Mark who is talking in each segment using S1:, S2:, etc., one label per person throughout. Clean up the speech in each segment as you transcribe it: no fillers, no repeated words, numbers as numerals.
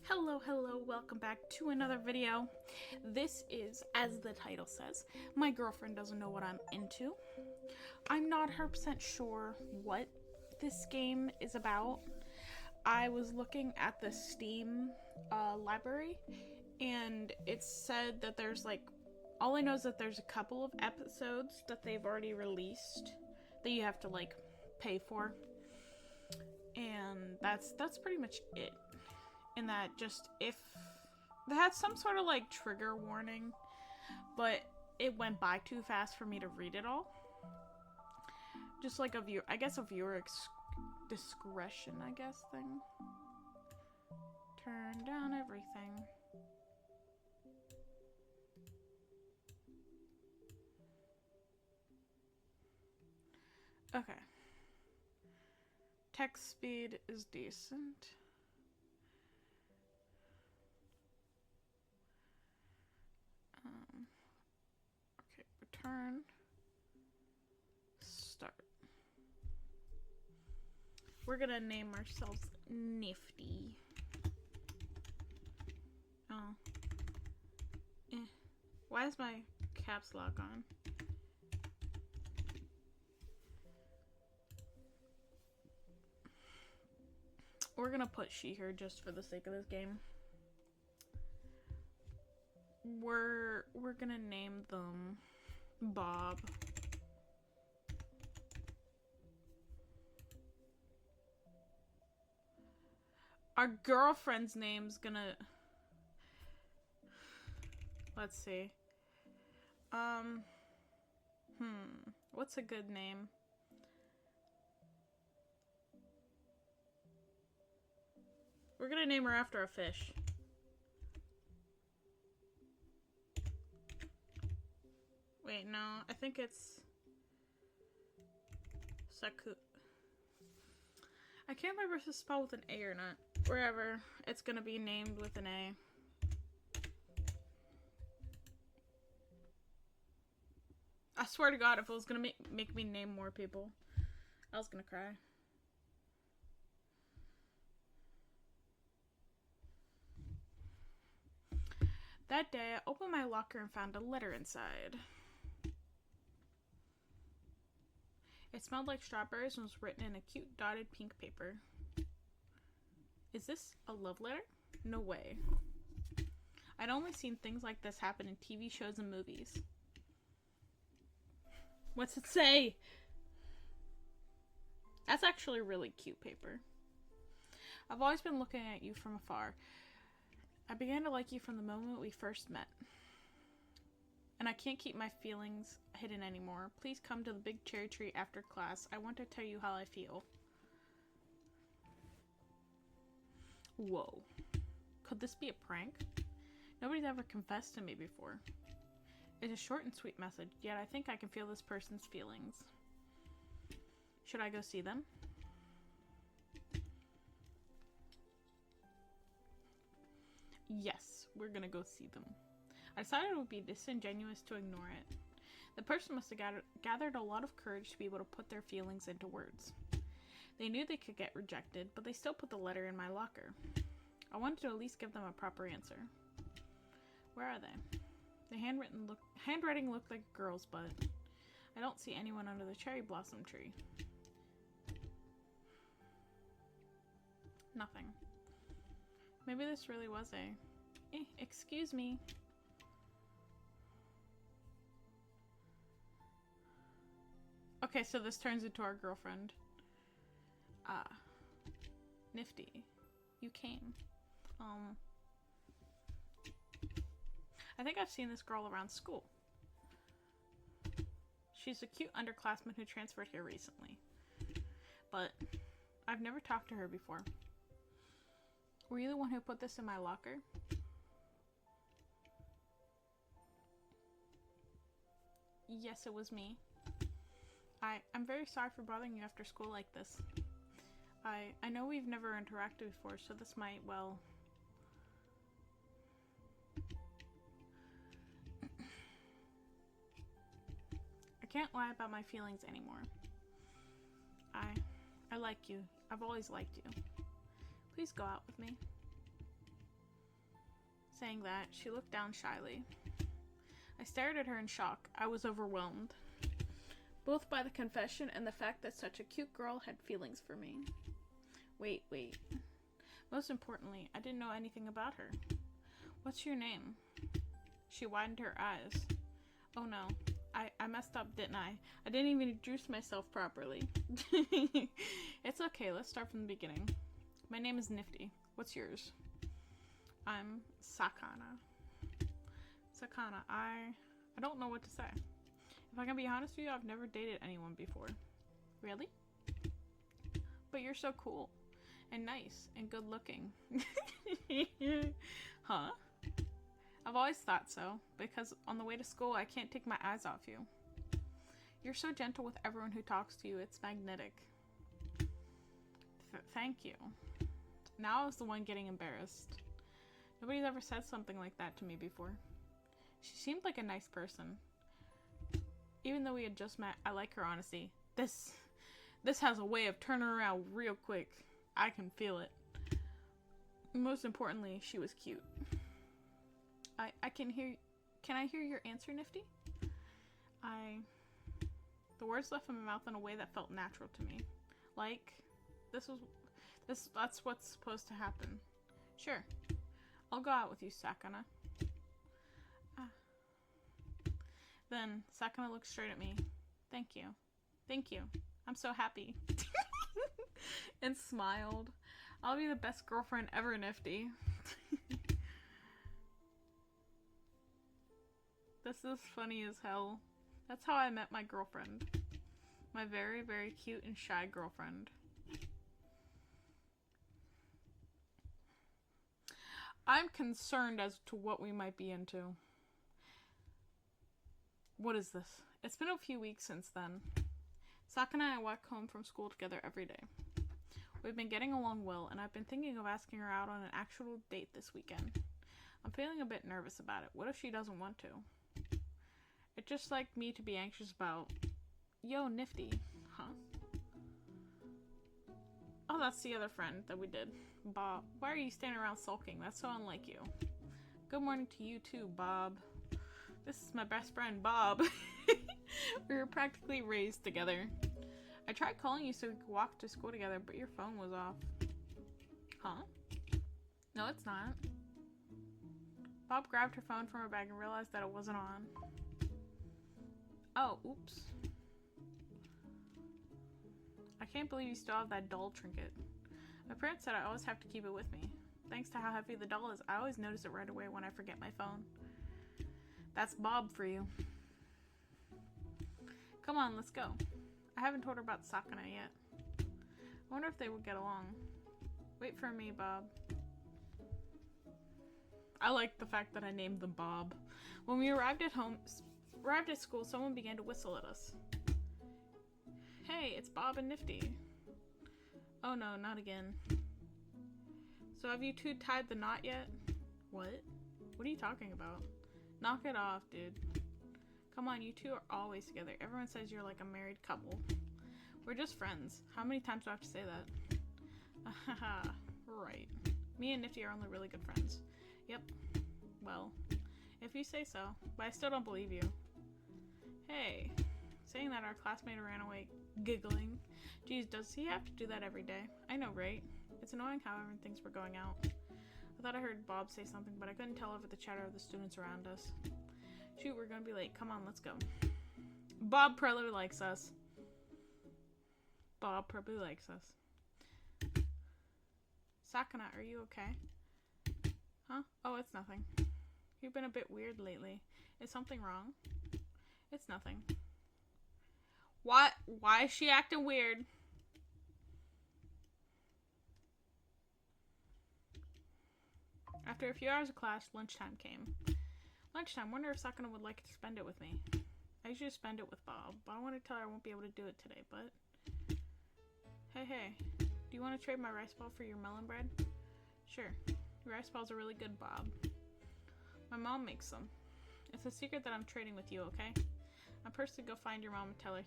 S1: Hello, welcome back to another video. This is, as the title says, my girlfriend doesn't know what I'm into. I'm not 100% sure what this game is about. I was looking at the Steam library, and it said that there's all I know is that there's a couple of episodes that they've already released that you have to pay for. And that's pretty much it. And that just, if they had some sort of trigger warning, but it went by too fast for me to read it all. Just like a viewer discretion, thing. Turn down everything. Okay. Text speed is decent. Okay, return. Start. We're gonna name ourselves Nifty. Oh. Why is my caps lock on? We're gonna put she, her just for the sake of this game. We're gonna name them Bob. Our girlfriend's name's gonna... Let's see. What's a good name? We're gonna name her after a fish. Wait, no, I think it's Saku. I can't remember if it's spelled with an A or not. Wherever, it's gonna be named with an A. I swear to God, if it was gonna make me name more people, I was gonna cry. That day, I opened my locker and found a letter inside. It smelled like strawberries and was written in a cute dotted pink paper. Is this a love letter? No way. I'd only seen things like this happen in TV shows and movies. What's it say? That's actually really cute paper. I've always been looking at you from afar. I began to like you from the moment we first met. And I can't keep my feelings hidden anymore. Please come to the big cherry tree after class. I want to tell you how I feel. Whoa. Could this be a prank? Nobody's ever confessed to me before. It's a short and sweet message, yet I think I can feel this person's feelings. Should I go see them? Yes, we're gonna go see them. I decided it would be disingenuous to ignore it. The person must have gathered a lot of courage to be able to put their feelings into words. They knew they could get rejected, but they still put the letter in my locker. I wanted to at least give them a proper answer. Where are they? The handwriting looked like a girl's, but I don't see anyone under the cherry blossom tree. Nothing. Maybe this really was a... excuse me. Okay, so this turns into our girlfriend. Nifty. You came. I think I've seen this girl around school. She's a cute underclassman who transferred here recently. But I've never talked to her before. Were you the one who put this in my locker? Yes, it was me. I'm very sorry for bothering you after school like this. I know we've never interacted before, so this might, well... I can't lie about my feelings anymore. I like you. I've always liked you. Please go out with me. Saying that, she looked down shyly. I stared at her in shock. I was overwhelmed, both by the confession and the fact that such a cute girl had feelings for me. Wait. Most importantly, I didn't know anything about her. What's your name? She widened her eyes. Oh no, I messed up, didn't I? I didn't even introduce myself properly. It's okay, let's start from the beginning. My name is Nifty. What's yours? I'm Sakana. Sakana, I don't know what to say. If I can be honest with you, I've never dated anyone before. Really? But you're so cool. And nice. And good looking. Huh? I've always thought so. Because on the way to school, I can't take my eyes off you. You're so gentle with everyone who talks to you. It's magnetic. Thank you. Now I was the one getting embarrassed. Nobody's ever said something like that to me before. She seemed like a nice person. Even though we had just met, I like her honesty. This has a way of turning around real quick. I can feel it. Most importantly, she was cute. Can I hear your answer, Nifty? The words left in my mouth in a way that felt natural to me. Like, that's what's supposed to happen. Sure. I'll go out with you, Sakana. Then Sakana looked straight at me. Thank you. Thank you. I'm so happy. And smiled. I'll be the best girlfriend ever, Nifty. This is funny as hell. That's how I met my girlfriend. My very, very cute and shy girlfriend. I'm concerned as to what we might be into. What is this? It's been a few weeks since then. Sakana and I walk home from school together every day. We've been getting along well, and I've been thinking of asking her out on an actual date this weekend. I'm feeling a bit nervous about it. What if she doesn't want to? It's just like me to be anxious about. Yo, Nifty. Huh? Oh, that's the other friend that we did. Bob. Why are you standing around sulking? That's so unlike you. Good morning to you too, Bob. This is my best friend, Bob. We were practically raised together. I tried calling you so we could walk to school together, but your phone was off. Huh? No, it's not. Bob grabbed her phone from her bag and realized that it wasn't on. Oh, oops. I can't believe you still have that doll trinket. My parents said I always have to keep it with me. Thanks to how heavy the doll is, I always notice it right away when I forget my phone. That's Bob for you. Come on, let's go. I haven't told her about Sakana yet. I wonder if they would get along. Wait for me, Bob. I like the fact that I named them Bob. When we arrived at school, someone began to whistle at us. Hey, it's Bob and Nifty. Oh no, not again. So have you two tied the knot yet? What? What are you talking about? Knock it off, dude. Come on, you two are always together. Everyone says you're like a married couple. We're just friends. How many times do I have to say that? Haha, right. Me and Nifty are only really good friends. Yep. Well, if you say so. But I still don't believe you. Hey. Saying that, our classmate ran away, giggling. Geez, does he have to do that every day? I know, right? It's annoying how everyone thinks we're going out. I thought I heard Bob say something, but I couldn't tell over the chatter of the students around us. Shoot, we're gonna be late. Come on, let's go. Bob probably likes us. Bob probably likes us. Sakana, are you okay? Huh? Oh, it's nothing. You've been a bit weird lately. Is something wrong? It's nothing. What? Why is she acting weird? After a few hours of class, lunchtime came. Lunchtime, wonder if Sakana would like to spend it with me. I usually spend it with Bob, but I want to tell her I won't be able to do it today, but... Hey, do you want to trade my rice ball for your melon bread? Sure. Your rice balls are really good, Bob. My mom makes them. It's a secret that I'm trading with you, okay? I'm personally go find your mom and tell her,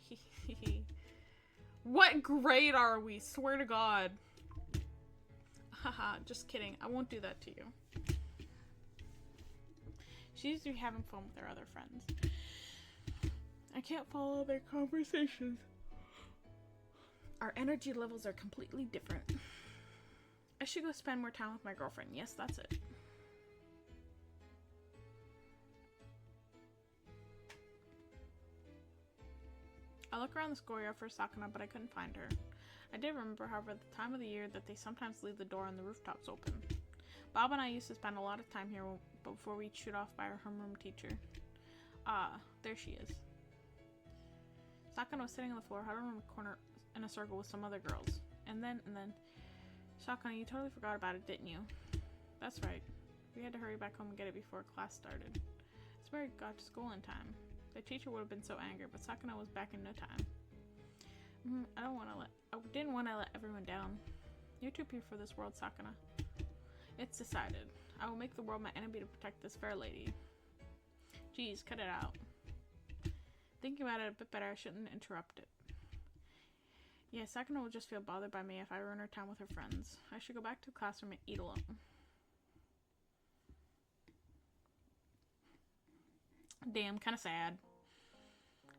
S1: What grade are we? Swear to God. Haha, just kidding. I won't do that to you. She seems to be having fun with her other friends. I can't follow their conversations. Our energy levels are completely different. I should go spend more time with my girlfriend. Yes, that's it. I look around the schoolyard for Sakana, but I couldn't find her. I did remember, however, the time of the year that they sometimes leave the door on the rooftops open. Bob and I used to spend a lot of time here before we'd shoot off by our homeroom teacher. Ah, there she is. Sakana was sitting on the floor, huddled in a corner in a circle with some other girls. And then, Sakana, you totally forgot about it, didn't you? That's right. We had to hurry back home and get it before class started. It's where we got to school in time. The teacher would have been so angry, but Sakana was back in no time. I didn't want to let everyone down. You're too pure for this world, Sakana. It's decided. I will make the world my enemy to protect this fair lady. Geez, cut it out. Thinking about it a bit better, I shouldn't interrupt it. Yeah, Sakana will just feel bothered by me if I ruin her time with her friends. I should go back to the classroom and eat alone. Damn, kinda sad.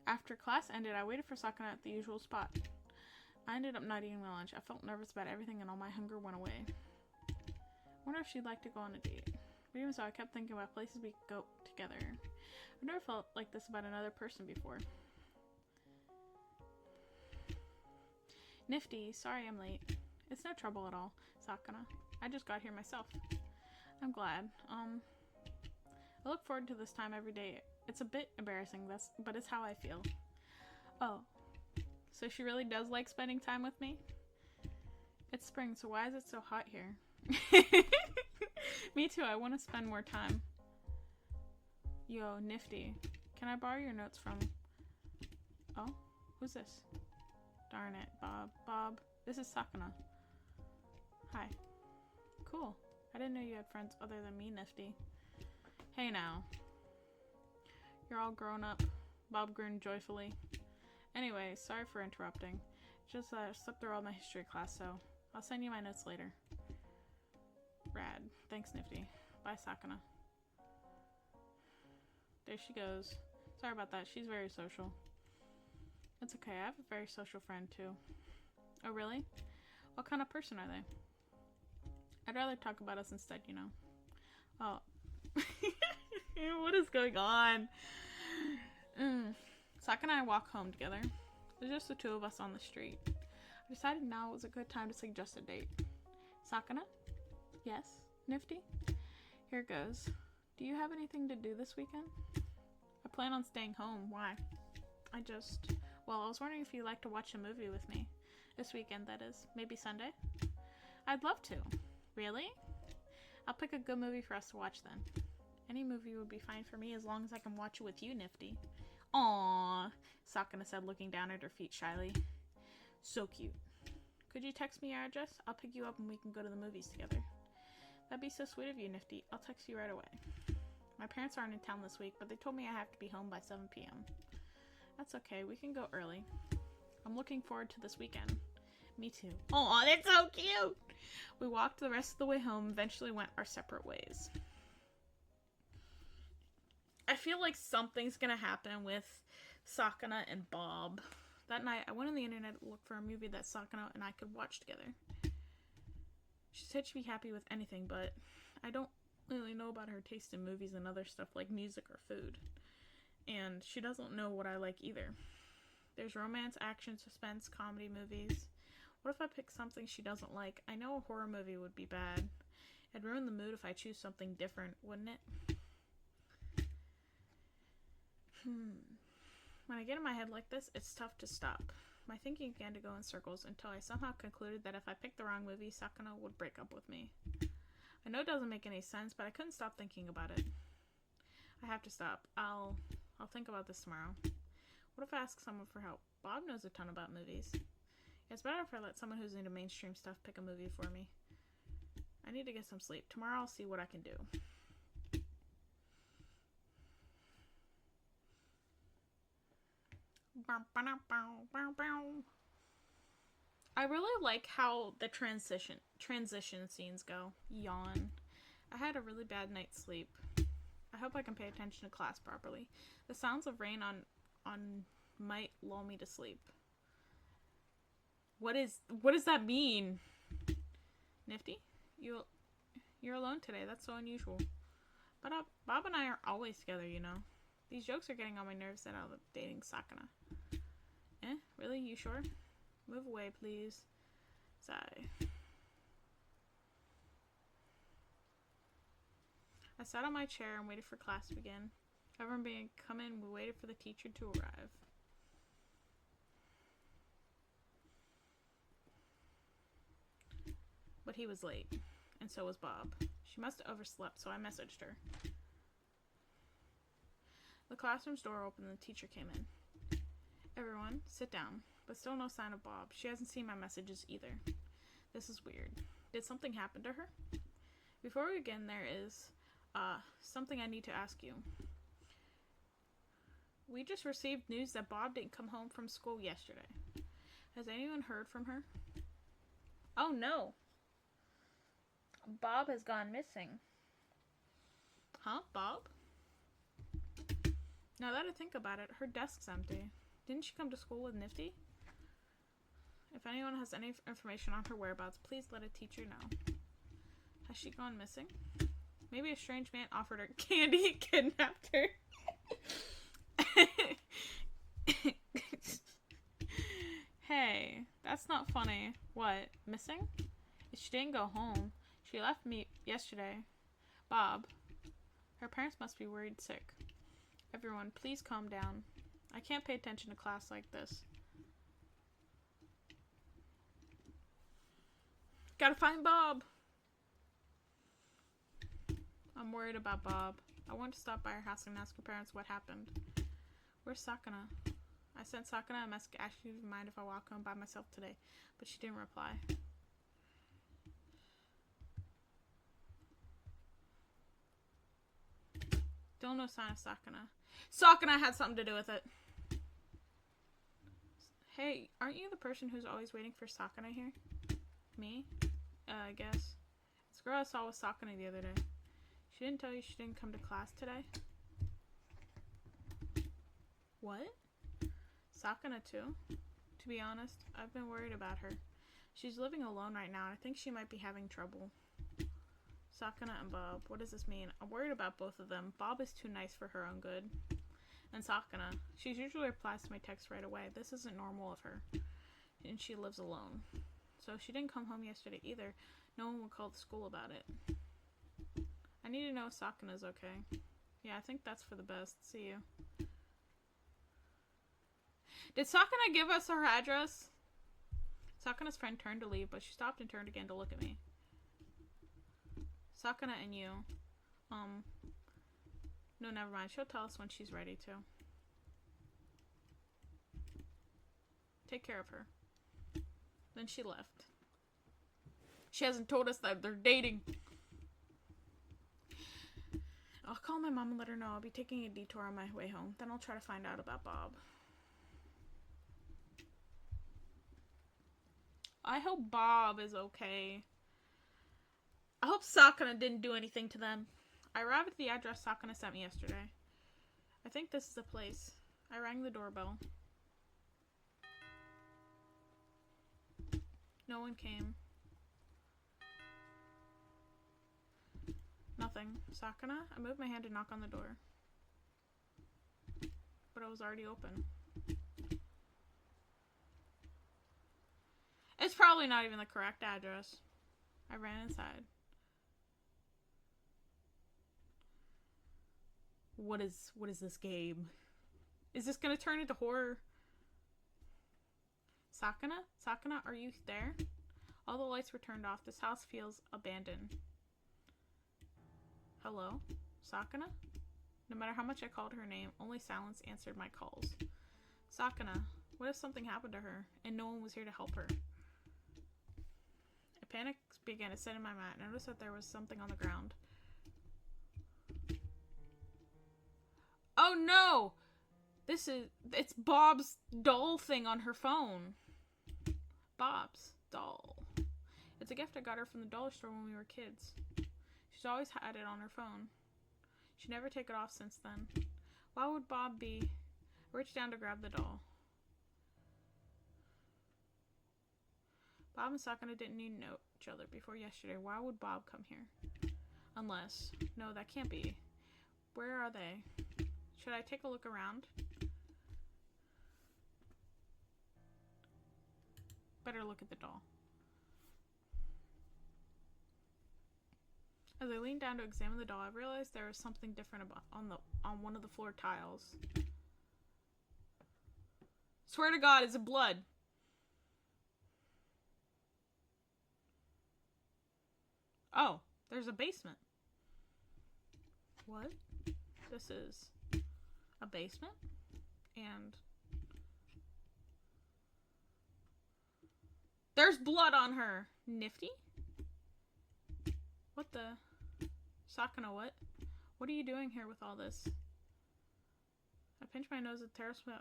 S1: After class ended, I waited for Sakana at the usual spot. I ended up not eating my lunch. I felt nervous about everything and all my hunger went away. Wonder if she'd like to go on a date. But even so, I kept thinking about places we could go together. I've never felt like this about another person before. Nifty, sorry I'm late. It's no trouble at all, Sakana. I just got here myself. I'm glad. I look forward to this time every day. It's a bit embarrassing, but it's how I feel. Oh, so she really does like spending time with me? It's spring, so why is it so hot here? Me too, I want to spend more time. Yo, Nifty, can I borrow your notes from... Oh, who's this? Darn it, Bob. Bob, this is Sakana. Hi. Cool. I didn't know you had friends other than me, Nifty. Hey now. You're all grown up. Bob grinned joyfully. Anyway, sorry for interrupting. Just slept through all my history class, so I'll send you my notes later. Rad. Thanks, Nifty. Bye, Sakana. There she goes. Sorry about that. She's very social. It's okay. I have a very social friend, too. Oh, really? What kind of person are they? I'd rather talk about us instead, you know. Oh. What is going on? Sakana and I walk home together. There's just the two of us on the street. I decided now was a good time to suggest a date. Sakana? Yes? Nifty? Here goes. Do you have anything to do this weekend? I plan on staying home. Why? I was wondering if you'd like to watch a movie with me. This weekend, that is. Maybe Sunday? I'd love to. Really? I'll pick a good movie for us to watch then. Any movie would be fine for me as long as I can watch it with you, Nifty. Aww, Sakana said, looking down at her feet shyly. So cute. Could you text me your address? I'll pick you up and we can go to the movies together. That'd be so sweet of you, Nifty. I'll text you right away. My parents aren't in town this week, but they told me I have to be home by 7 p.m. That's okay, we can go early. I'm looking forward to this weekend. Me too. Aw, that's so cute! We walked the rest of the way home, eventually went our separate ways. I feel like something's gonna happen with Sakana and Bob. That night, I went on the internet to look for a movie that Sakana and I could watch together. She said she'd be happy with anything, but I don't really know about her taste in movies and other stuff like music or food. And she doesn't know what I like either. There's romance, action, suspense, comedy movies. What if I pick something she doesn't like? I know a horror movie would be bad. It'd ruin the mood if I choose something different, wouldn't it? When I get in my head like this, it's tough to stop. My thinking began to go in circles until I somehow concluded that if I picked the wrong movie, Sakana would break up with me. I know it doesn't make any sense, but I couldn't stop thinking about it. I have to stop. I'll think about this tomorrow. What if I ask someone for help? Bob knows a ton about movies. It's better if I let someone who's into mainstream stuff pick a movie for me. I need to get some sleep. Tomorrow I'll see what I can do. I really like how the transition scenes go. Yawn. I had a really bad night's sleep. I hope I can pay attention to class properly. The sounds of rain on might lull me to sleep. What does that mean? Nifty? You're alone today. That's so unusual. But Bob and I are always together, you know. These jokes are getting on my nerves that I'm dating Sakana. Really? You sure? Move away, please. Sigh. I sat on my chair and waited for class to begin. Everyone began to come in. We waited for the teacher to arrive. But he was late, and so was Bob. She must have overslept, so I messaged her. The classroom's door opened and the teacher came in. Everyone, sit down. But still no sign of Bob. She hasn't seen my messages either. This is weird. Did something happen to her? Before we begin, there is something I need to ask you. We just received news that Bob didn't come home from school yesterday. Has anyone heard from her? Oh no! Bob has gone missing. Huh? Bob? Now that I think about it, her desk's empty. Didn't she come to school with Nifty? If anyone has any information on her whereabouts, please let a teacher know. Has she gone missing? Maybe a strange man offered her candy and kidnapped her. Hey, that's not funny. What? Missing? She didn't go home. She left me yesterday. Bob. Her parents must be worried sick. Everyone, please calm down. I can't pay attention to class like this. Gotta find Bob. I'm worried about Bob. I want to stop by her house and ask her parents what happened. Where's Sakana? I sent Sakana a message asking if you mind if I walk home by myself today, but she didn't reply. Still no sign of Sakana. Sakana had something to do with it. Hey, aren't you the person who's always waiting for Sakana here? Me? I guess. This girl I saw was Sakana the other day. She didn't tell you she didn't come to class today? What? Sakana too? To be honest, I've been worried about her. She's living alone right now and I think she might be having trouble. Sakana and Bob, what does this mean? I'm worried about both of them. Bob is too nice for her own good. And Sakana, she usually replies to my text right away. This isn't normal of her. And she lives alone. So she didn't come home yesterday either. No one would call the school about it. I need to know if Sakana's okay. Yeah, I think that's for the best. See you. Did Sakana give us her address? Sakana's friend turned to leave, but she stopped and turned again to look at me. Sakana and you. No, never mind. She'll tell us when she's ready to. Take care of her. Then she left. She hasn't told us that they're dating. I'll call my mom and let her know I'll be taking a detour on my way home. Then I'll try to find out about Bob. I hope Bob is okay. I hope Sakana didn't do anything to them. I arrived at the address Sakana sent me yesterday. I think this is the place. I rang the doorbell. No one came. Nothing. Sakana? I moved my hand to knock on the door. But it was already open. It's probably not even the correct address. I ran inside. What is this game? Is this gonna turn into horror? Sakana? Sakana, are you there? All the lights were turned off. This house feels abandoned. Hello? Sakana? No matter how much I called her name, only silence answered my calls. Sakana, what if something happened to her and no one was here to help her? A panic began to set in my mind. I noticed that there was something on the ground. Oh no! It's Bob's doll thing on her phone. Bob's doll. It's a gift I got her from the dollar store when we were kids. She's always had it on her phone. She never take it off since then. Why would Bob be... Reach down to grab the doll. Bob and Sakana didn't even know each other before yesterday. Why would Bob come here? Unless... No, that can't be. Where are they? Should I take a look around? Better look at the doll. As I leaned down to examine the doll, I realized there was something different about on one of the floor tiles. Swear to God, is it blood? Oh, there's a basement. What? This is a basement? And there's blood on her. Nifty? What the? Sakana, what? What are you doing here with all this? I pinch my nose at the terror smell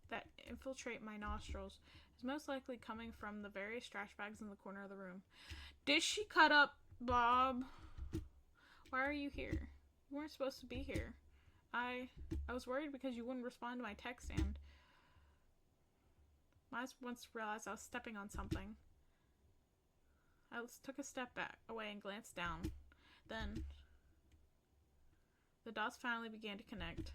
S1: that infiltrate my nostrils. It's most likely coming from the various trash bags in the corner of the room. Did she cut up Bob? Why are you here? You weren't supposed to be here. I was worried because you wouldn't respond to my text, and I once realized I was stepping on something. I took a step back away and glanced down. Then the dots finally began to connect.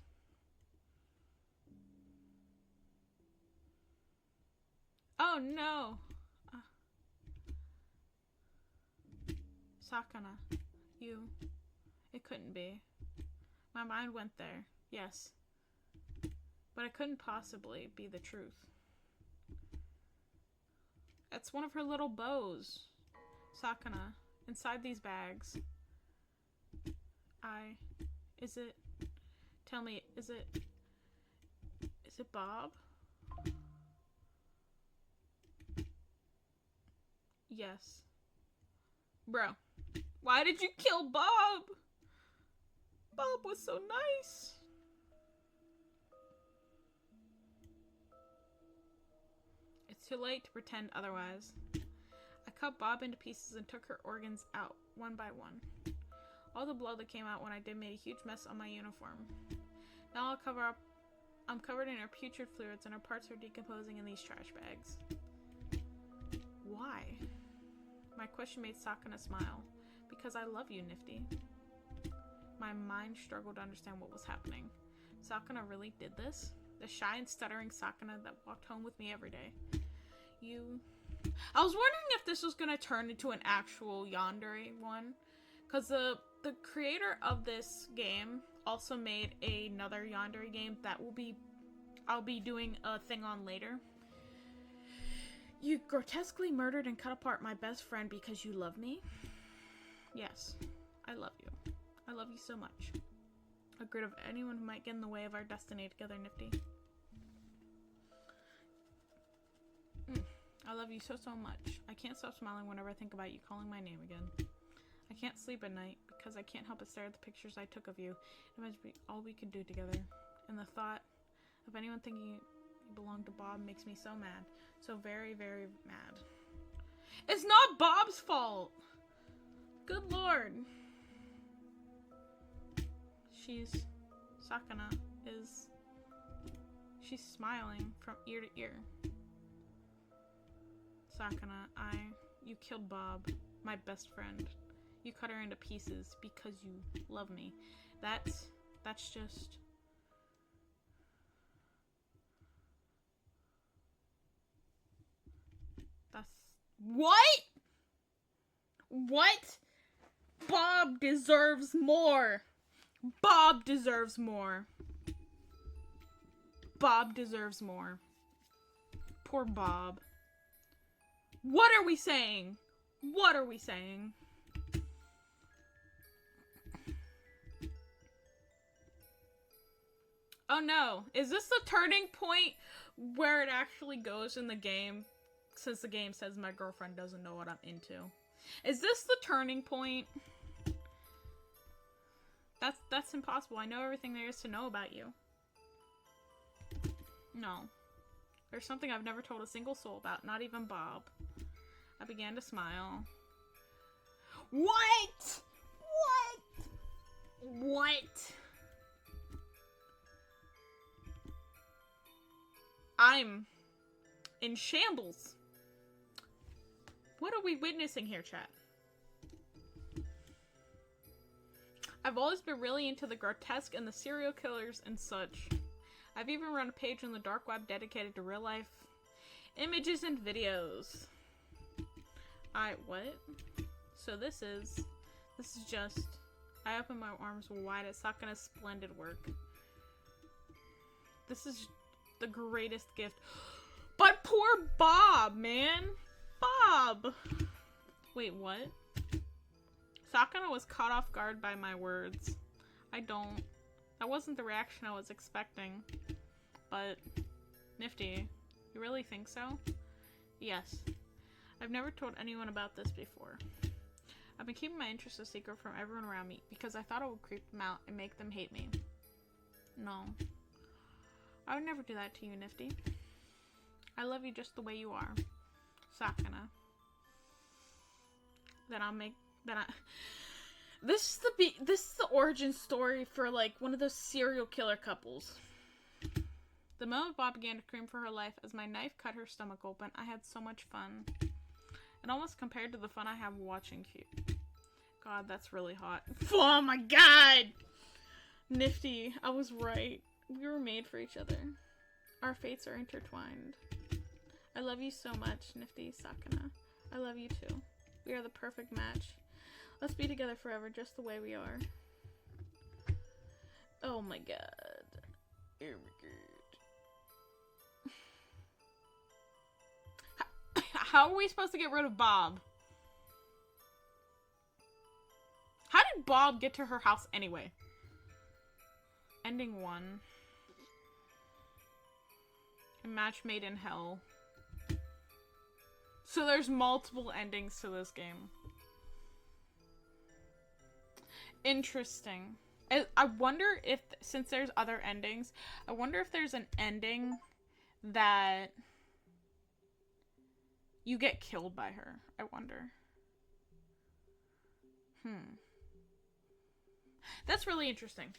S1: Oh no! Sakana, it couldn't be. My mind went there, yes. But it couldn't possibly be the truth. It's one of her little bows. Sakana, inside these bags. Tell me, is it Bob? Yes. Bro, why did you kill Bob? Bob was so nice. It's too late to pretend otherwise. I cut Bob into pieces and took her organs out, one by one. All the blood that came out when I did made a huge mess on my uniform. Now I'm covered in her putrid fluids and her parts are decomposing in these trash bags. Why? My question made Sakana smile. Because I love you, Nifty. My mind struggled to understand what was happening. Sakana really did this? The shy and stuttering Sakana that walked home with me every day. I was wondering if this was going to turn into an actual yandere one. Because the creator of this game also made another yandere game that I'll be doing a thing on later. You grotesquely murdered and cut apart my best friend because you love me? Yes, I love you. I love you so much. I'd get rid of anyone who might get in the way of our destiny together, Nifty. I love you so much. I can't stop smiling whenever I think about you calling my name again. I can't sleep at night because I can't help but stare at the pictures I took of you. It must be all we could do together. And the thought of anyone thinking you belong to Bob makes me so mad. So very, very mad. It's not Bob's fault! Good lord. Sakana she's smiling from ear to ear. Sakana, you killed Bob, my best friend. You cut her into pieces because you love me. That's just... What? What? Bob deserves more. Bob deserves more. Bob deserves more. Poor Bob. What are we saying? What are we saying? Oh no. Is this the turning point where it actually goes in the game? Since the game says my girlfriend doesn't know what I'm into. Is this the turning point? That's impossible. I know everything there is to know about you. No. There's something I've never told a single soul about, not even Bob. I began to smile. What? What? What? I'm in shambles. What are we witnessing here, chat? I've always been really into the grotesque and the serial killers and such. I've even run a page on the dark web dedicated to real life images and videos. What? So this is just, I open my arms wide at Sakana's splendid work. This is the greatest gift. But poor Bob, man. Bob. Wait, what? Sakana was caught off guard by my words. That wasn't the reaction I was expecting. But, Nifty, you really think so? Yes. I've never told anyone about this before. I've been keeping my interest a secret from everyone around me because I thought it would creep them out and make them hate me. No. I would never do that to you, Nifty. I love you just the way you are. Sakana. This is the origin story for, like, one of those serial killer couples. The moment Bob began to scream for her life as my knife cut her stomach open, I had so much fun. It almost compared to the fun I have watching Cute. God, that's really hot. Oh my god! Nifty, I was right. We were made for each other. Our fates are intertwined. I love you so much, Nifty Sakana. I love you too. We are the perfect match. Let's be together forever, just the way we are. Oh my god. Oh my god. How are we supposed to get rid of Bob? How did Bob get to her house anyway? Ending 1. A match made in hell. So there's multiple endings to this game. Interesting. I wonder if, since there's other endings, I wonder if there's an ending that you get killed by her. I wonder. That's really interesting.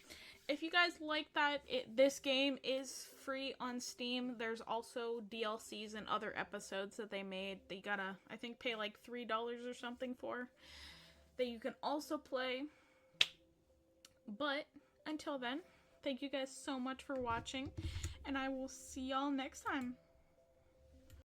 S1: If you guys like that, this game is free on Steam. There's also DLCs and other episodes that they made that you gotta, I think, pay like $3 or something for, that you can also play. But until then, thank you guys so much for watching, and I will see y'all next time.